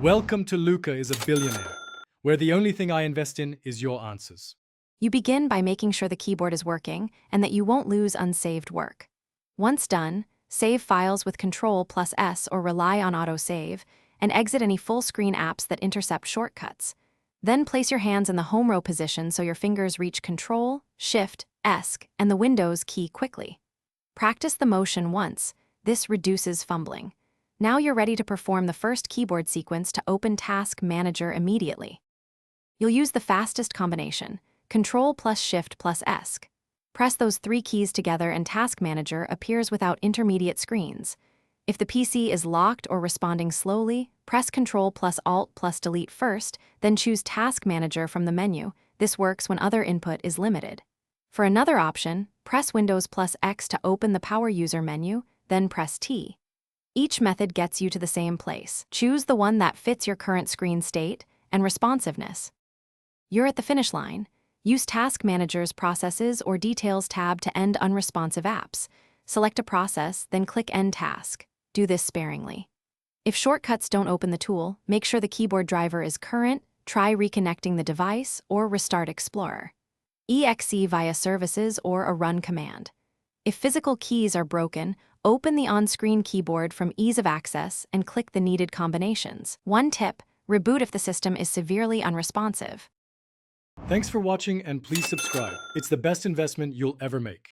Welcome to Luca is a Billionaire, where the only thing I invest in is your answers. You begin by making sure the keyboard is working and that you won't lose unsaved work. Once done, save files with Ctrl+S or rely on autosave, and exit any full-screen apps that intercept shortcuts. Then place your hands in the home row position so your fingers reach Ctrl, Shift, S, and the Windows key quickly. Practice the motion once. This reduces fumbling. Now you're ready to perform the first keyboard sequence to open Task Manager immediately. You'll use the fastest combination, Ctrl+Shift+S. Press those three keys together and Task Manager appears without intermediate screens. If the PC is locked or responding slowly, press Ctrl+Alt+Delete first, then choose Task Manager from the menu. This works when other input is limited. For another option, press Windows+X to open the Power User menu, then press T. Each method gets you to the same place. Choose the one that fits your current screen state and responsiveness. You're at the finish line. Use Task Manager's Processes or Details tab to end unresponsive apps. Select a process, then click End Task. Do this sparingly. If shortcuts don't open the tool, make sure the keyboard driver is current, try reconnecting the device, or restart Explorer. EXE via services or a run command. If physical keys are broken, open the on-screen keyboard from Ease of Access and click the needed combinations. One tip, reboot if the system is severely unresponsive. Thanks for watching and please subscribe. It's the best investment you'll ever make.